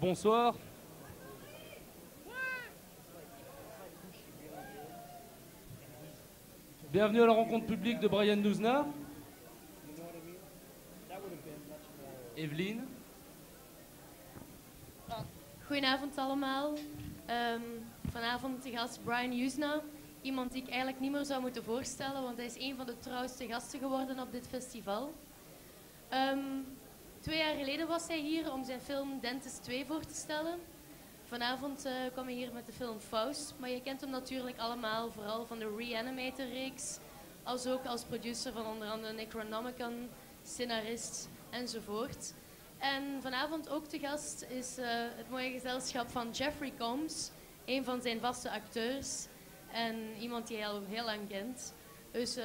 bonsoir. Bienvenue à la rencontre publique de Brian Yuzna. Evelien. Goedenavond allemaal. Vanavond de gast Brian Yuzna. Iemand die ik eigenlijk niet meer zou moeten voorstellen, want hij is een van de trouwste gasten geworden op dit festival. 2 jaar geleden was hij hier om zijn film Dentist 2 voor te stellen. Vanavond kwam hij hier met de film Faust, maar je kent hem natuurlijk allemaal, vooral van de Reanimator-reeks, als ook als producer van onder andere Necronomicon, scenarist enzovoort. En vanavond ook te gast is het mooie gezelschap van Jeffrey Combs, een van zijn vaste acteurs en iemand die hij al heel lang kent. Dus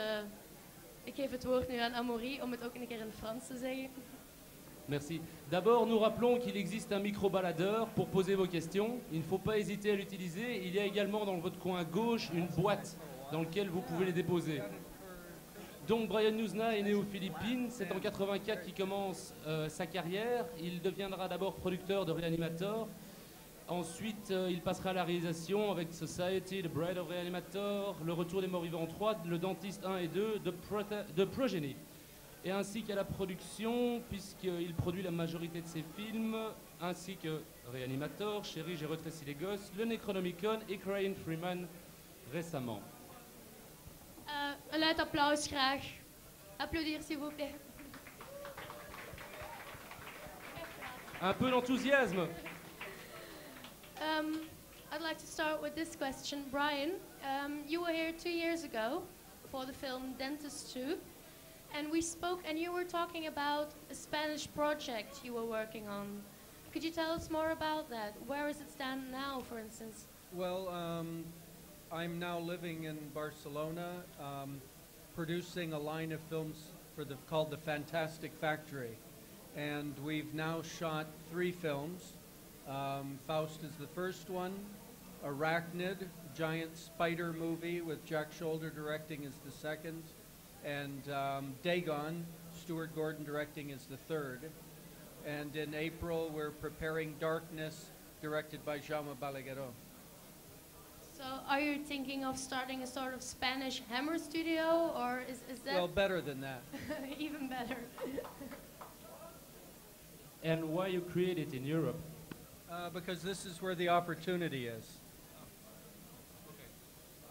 ik geef het woord nu aan Amaury om het ook een keer in het Frans te zeggen. Merci. D'abord, nous rappelons qu'il existe un micro-baladeur pour poser vos questions. Il ne faut pas hésiter à l'utiliser. Il y a également dans votre coin gauche une boîte dans laquelle vous pouvez les déposer. Donc Brian Yuzna est né aux Philippines, c'est en 84 qu'il commence sa carrière. Il deviendra d'abord producteur de Reanimator. Ensuite, il passera à la réalisation avec Society, The Bride of Reanimator, Le Retour des Morts Vivants 3, Le Dentiste 1 et 2, de Progeny. Et ainsi qu'à la production, puisqu'il produit la majorité de ses films, ainsi que Reanimator, Chérie, j'ai retréci les gosses, le Necronomicon et Crying Freeman récemment. Een luid applaus graag. Applaudir s'il vous plaît. Un peu d'enthousiasme. I'd like to start with this question. Brian, you were here 2 years ago for the film Dentist 2. And we spoke, and you were talking about a Spanish project you were working on. Could you tell us more about that? Where does it stand now, for instance? Well, I'm now living in Barcelona, producing a line of films called The Fantastic Factory. And we've now shot 3 films. Faust is the first one. Arachnid, giant spider movie with Jack Shoulder directing, is the second. And Dagon, Stuart Gordon directing, is the third. And in April, we're preparing Darkness, directed by Jaume Balagueró. So are you thinking of starting a sort of Spanish Hammer studio, or is that... Well, better than that. Even better. And why you create it in Europe? Because this is where the opportunity is.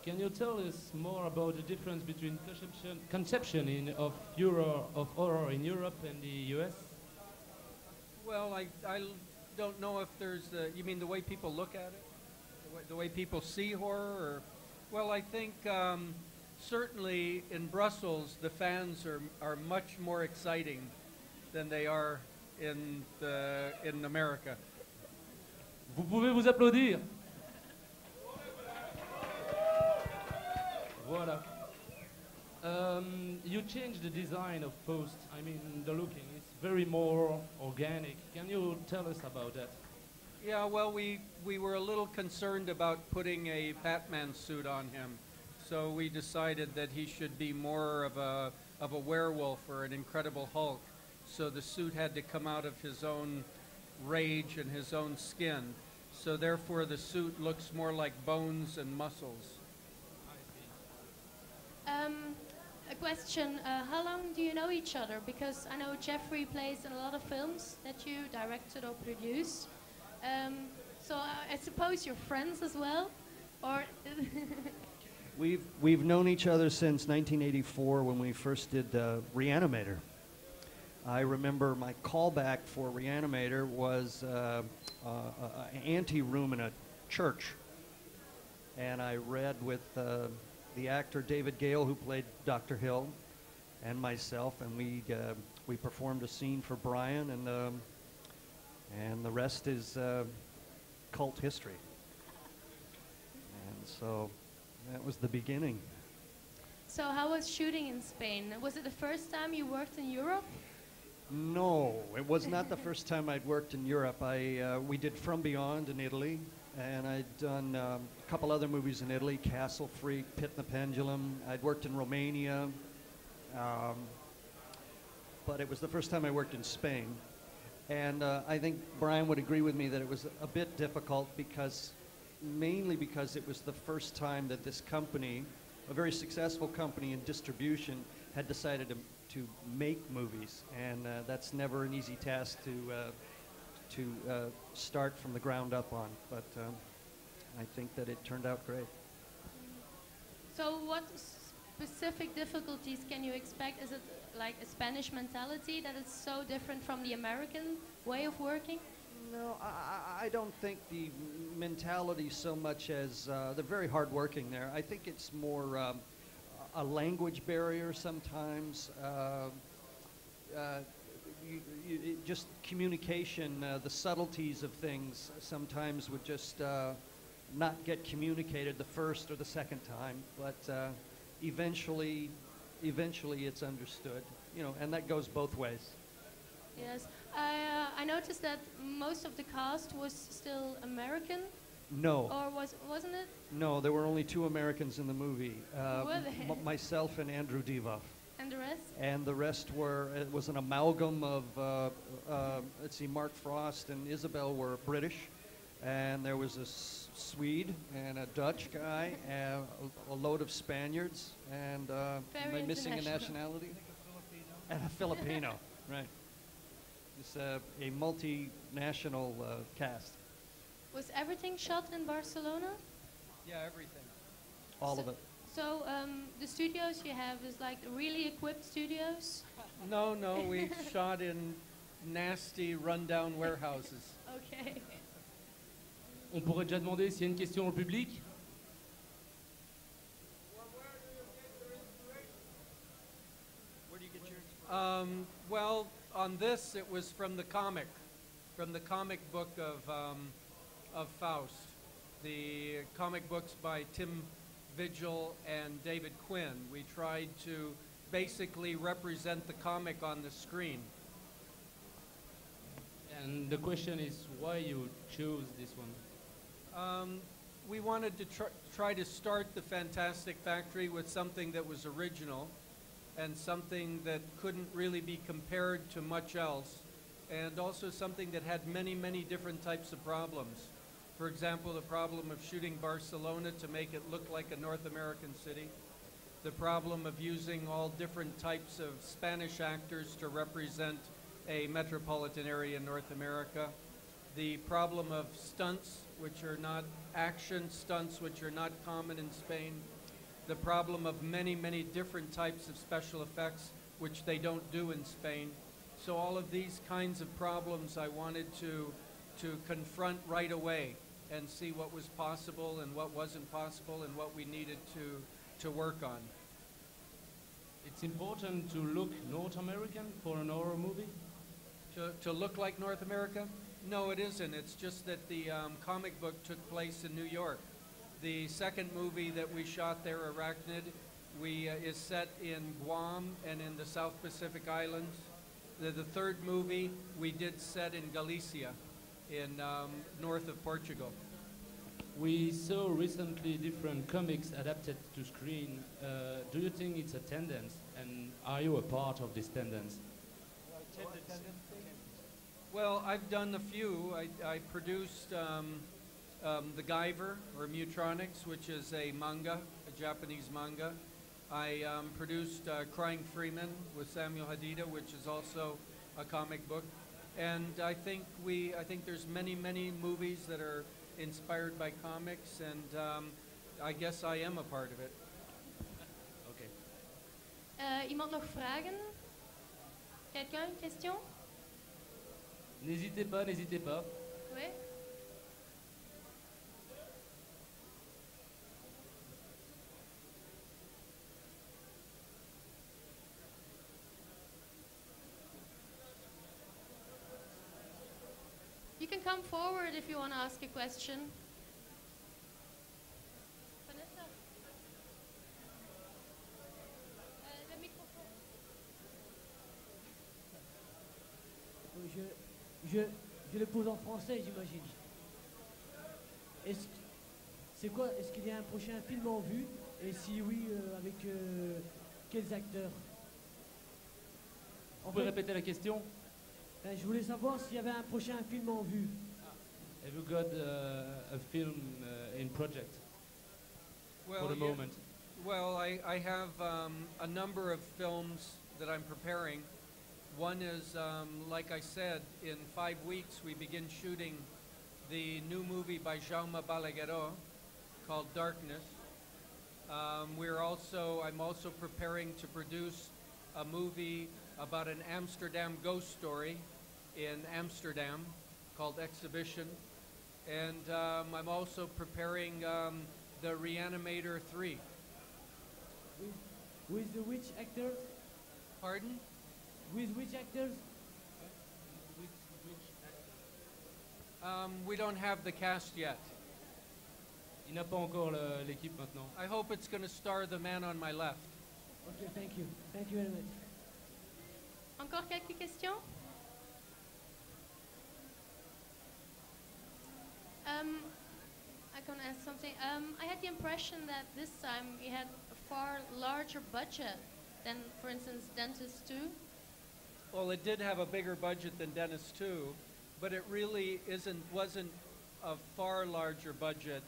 Can you tell us more about the difference between conception of horror in Europe and the US? Well, I don't know if there's you mean the way people look at it? The way people see horror? Or, well, I think certainly in Brussels the fans are much more exciting than they are in America. Vous pouvez vous applaudir. Voilà. You changed the design of Faust. I mean, the looking is very more organic. Can you tell us about that? Yeah, well, we were a little concerned about putting a Batman suit on him, so we decided that he should be more of a werewolf or an Incredible Hulk. So the suit had to come out of his own rage and his own skin. So therefore, the suit looks more like bones and muscles. A question, how long do you know each other? Because I know Jeffrey plays in a lot of films that you directed or produced. So I suppose you're friends as well? Or We've known each other since 1984 when we first did Reanimator. I remember my callback for Reanimator was an ante-room in a church. And I read with the actor David Gale, who played Dr. Hill, and myself, and we performed a scene for Brian, and the rest is cult history. And so that was the beginning. so how was shooting in Spain? Was it the first time you worked in Europe? No, it was not the first time I'd worked in Europe. We did From Beyond in Italy, and I'd done a couple other movies in Italy, Castle Freak, Pit and the Pendulum. I'd worked in Romania, but it was the first time I worked in Spain. And I think Brian would agree with me that it was a bit difficult mainly because it was the first time that this company, a very successful company in distribution, had decided to make movies. And that's never an easy task to start from the ground up on. But I think that it turned out great. So what specific difficulties can you expect? Is it like a Spanish mentality that is so different from the American way of working? No, I don't think the mentality so much as they're very hardworking there. I think it's more a language barrier sometimes. Just communication, the subtleties of things sometimes would just not get communicated the first or the second time, but eventually it's understood, and that goes both ways. Yes, I noticed that most of the cast was still American. No. Or wasn't it? No, there were only 2 Americans in the movie. Were they? Myself and Andrew Divoff. And the rest? And the rest it was an amalgam of, let's see, Mark Frost and Isabel were British. And there was a Swede and a Dutch guy, and a load of Spaniards. And am I missing a nationality? And a Filipino, right. It's a multinational cast. Was everything shot in Barcelona? Yeah, everything. All of it. So the studios you have is like really equipped studios? No, we shot in nasty, rundown warehouses. Okay. On pourrait déjà demander s'il y a une question au public. Where do you get your Well, on this, it was from the comic book of Faust. The comic books by Tim Vigil and David Quinn. We tried to basically represent the comic on the screen. And the question is why you chose this one? We wanted to try to start the Fantastic Factory with something that was original and something that couldn't really be compared to much else, and also something that had many, many different types of problems. For example, the problem of shooting Barcelona to make it look like a North American city, the problem of using all different types of Spanish actors to represent a metropolitan area in North America, the problem of stunts, which are not action stunts, which are not common in Spain, the problem of many, many different types of special effects, which they don't do in Spain. So all of these kinds of problems I wanted to confront right away and see what was possible and what wasn't possible and what we needed to work on. It's important to look North American for an horror movie? To look like North America? No, it isn't. It's just that the comic book took place in New York. The second movie that we shot there, Arachnid, is set in Guam and in the South Pacific Islands. The third movie we did set in Galicia, in north of Portugal. We saw recently different comics adapted to screen. Do you think it's a tendency, and are you a part of this tendency? Well, I've done a few. I produced The Guyver, or Mutronics, which is a manga, a Japanese manga. I produced Crying Freeman with Samuel Hadida, which is also a comic book. And I think there's many, many movies that are inspired by comics, and I guess I am a part of it. Okay. Iemand nog vragen? Quelqu'un, une question? N'hésitez pas, n'hésitez pas. Oui. You can come forward if you want to ask a question. Vanessa. Le microphone. Je le pose en français, j'imagine. Est-ce qu'il y a un prochain film en vue? Et si oui, avec quels acteurs? Vous pouvez répéter la question? Je voulais savoir s'il y avait un prochain film en vue. Have you got a film in project for the yeah, moment? well, I have a number of films that I'm preparing. One is, like I said, in 5 weeks we begin shooting the new movie by Jaume Balagueró called Darkness. I'm also preparing to produce a movie about an Amsterdam ghost story in Amsterdam called Exhibition. And I'm also preparing the Reanimator 3. With which actors? Pardon? With which actors? We don't have the cast yet. Il n'a pas encore l'équipe maintenant. I hope it's going to star the man on my left. Okay, thank you. Thank you very much. Encore quelques questions? I can ask something. I had the impression that this time you had a far larger budget than, for instance, Dentist 2. Well, it did have a bigger budget than Dennis 2, but it really wasn't a far larger budget.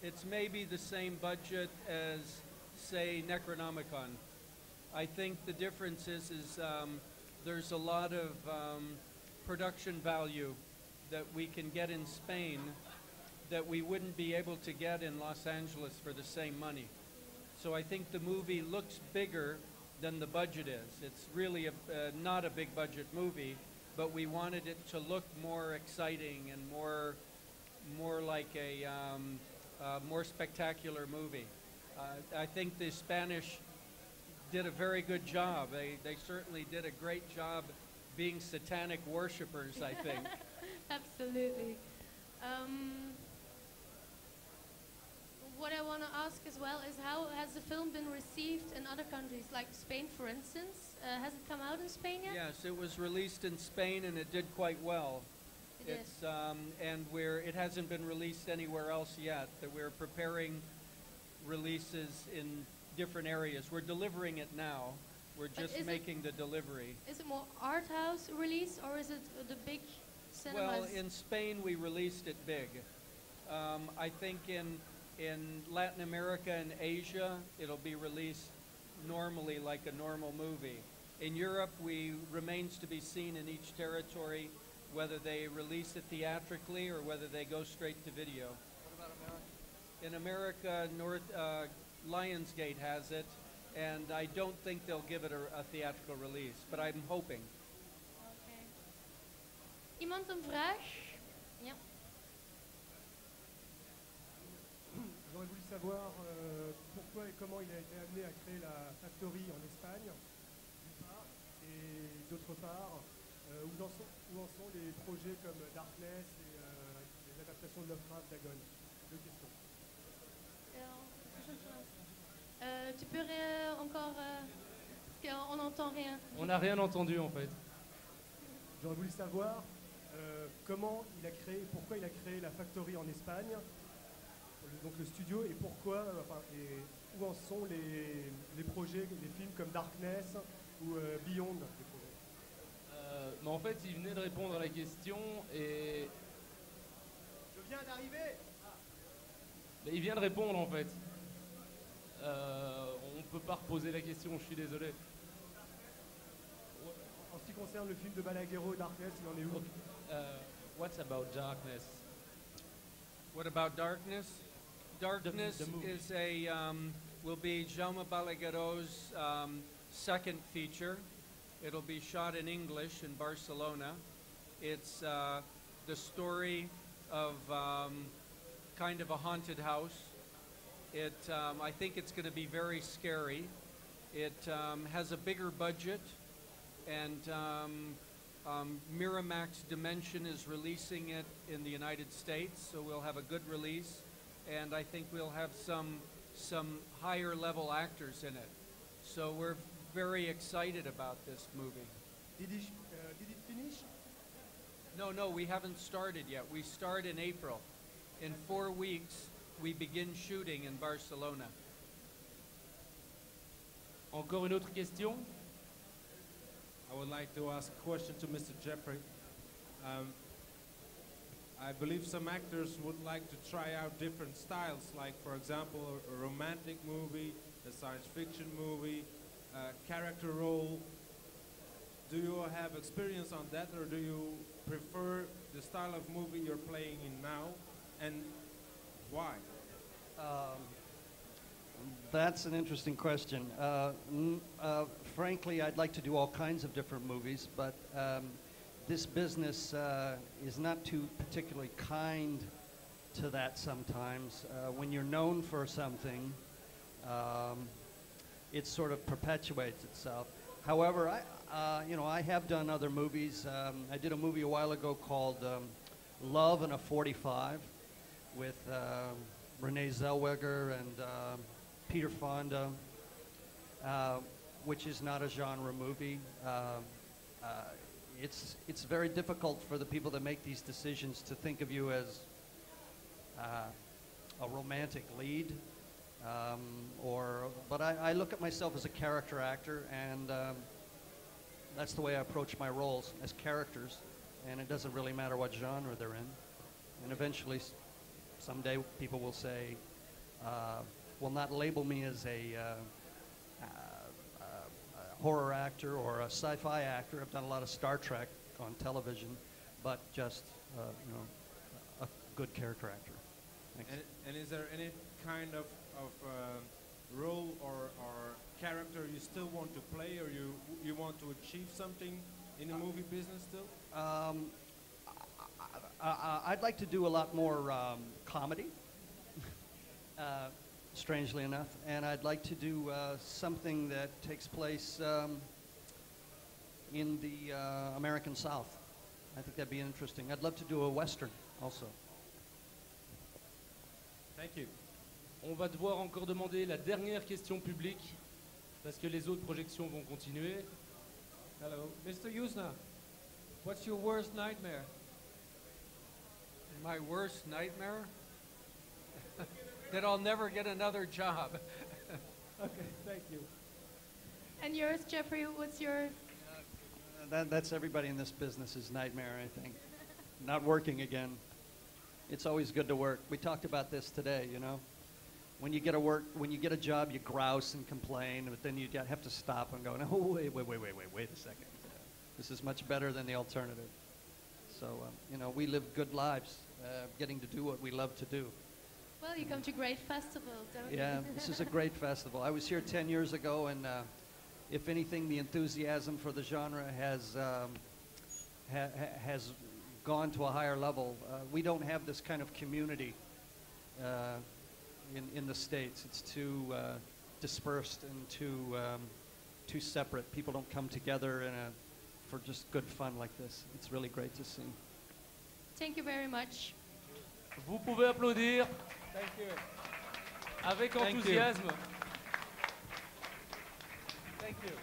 It's maybe the same budget as, say, Necronomicon. I think the difference is there's a lot of production value that we can get in Spain that we wouldn't be able to get in Los Angeles for the same money. So I think the movie looks bigger than the budget is. It's really not a big budget movie, but we wanted it to look more exciting and more like a more spectacular movie. I think the Spanish did a very good job. They certainly did a great job being satanic worshippers, I think. Absolutely. What I want to ask as well is how has the film been received in other countries, like Spain, for instance? Has it come out in Spain yet? Yes, it was released in Spain and it did quite well. It's and it hasn't been released anywhere else yet. That we're preparing releases in different areas. We're delivering it now. We're just making the delivery. Is it more art house release or is it the big cinemas? Well, in Spain we released it big. I think in Latin America and Asia it'll be released normally like a normal movie. In Europe remains to be seen in each territory whether they release it theatrically or whether they go straight to video. What about America? In America, Lionsgate has it, and I don't think they'll give it a theatrical release, but I'm hoping. Okay. Iemand een vraag? Ja. J'aurais voulu savoir pourquoi et comment il a été amené à créer la factory en Espagne, d'une part, et d'autre part, où en sont les projets comme Darkness et les adaptations de Lovecraft d'Agon. Deux questions. Tu peux encore... parce qu'on n'entend rien. On n'a rien entendu en fait. J'aurais voulu savoir comment il a créé, pourquoi il a créé la factory en Espagne, donc le studio, et pourquoi, et où en sont les projets, les films comme Darkness ou Beyond. Mais en fait, il venait de répondre à la question et... Je viens d'arriver. Mais il vient de répondre en fait. On peut pas reposer la question, je suis désolé. En ce qui concerne le film de Balagueró, Darkness, il en est où? What about Darkness? What about Darkness? Darkness The movie. is will be Jaume Balagueró's second feature. It'll be shot in English in Barcelona. It's the story of kind of a haunted house. I think it's going to be very scary. It has a bigger budget, and Miramax Dimension is releasing it in the United States, so we'll have a good release, and I think we'll have some higher level actors in it. So we're very excited about this movie. Did it finish? No, we haven't started yet. We start in April. In 4 weeks, we begin shooting in Barcelona. Encore une autre question? I would like to ask a question to Mr. Jeffrey. Um, I believe some actors would like to try out different styles, like, for example, a romantic movie, a science fiction movie, a character role. Do you have experience on that, or do you prefer the style of movie you're playing in now, and why? That's an interesting question. Frankly, I'd like to do all kinds of different movies, but this business is not too particularly kind to that sometimes. When you're known for something, it sort of perpetuates itself. However, I have done other movies. I did a movie a while ago called Love in a 45 with Renee Zellweger and Peter Fonda, which is not a genre movie. It's very difficult for the people that make these decisions to think of you as a romantic lead. But I look at myself as a character actor, and that's the way I approach my roles, as characters, and it doesn't really matter what genre they're in. And eventually, someday, people will say, will not label me as a horror actor or a sci-fi actor. I've done a lot of Star Trek on television, but just a good character actor. Thanks. And is there any kind of role or character you still want to play, or you want to achieve something in the movie business still? I'd like to do a lot more comedy, strangely enough, and I'd like to do something that takes place in the American South. I think that'd be interesting. I'd love to do a Western also. Thank you. On va devoir encore demander la dernière question publique parce que les autres projections vont continuer. Hello, Mr. Yuzna. What's your worst nightmare? My worst nightmare? That I'll never get another job. Okay, thank you. And yours, Jeffrey, what's your... That's everybody in this business's nightmare, I think. Not working again. It's always good to work. We talked about this today, you know. When you get a job, you grouse and complain, but then you have to stop and go, no, wait a second. This is much better than the alternative. So, we live good lives, getting to do what we love to do. Well, you come to great festivals, don't you? Yeah, this is a great festival. I was here 10 years ago, and if anything, the enthusiasm for the genre has gone to a higher level. We don't have this kind of community in the States. It's too dispersed and too separate. People don't come together for just good fun like this. It's really great to see. Thank you very much. Vous pouvez applaudir Thank you. avec Thank you. enthousiasme. Thank you.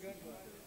good one.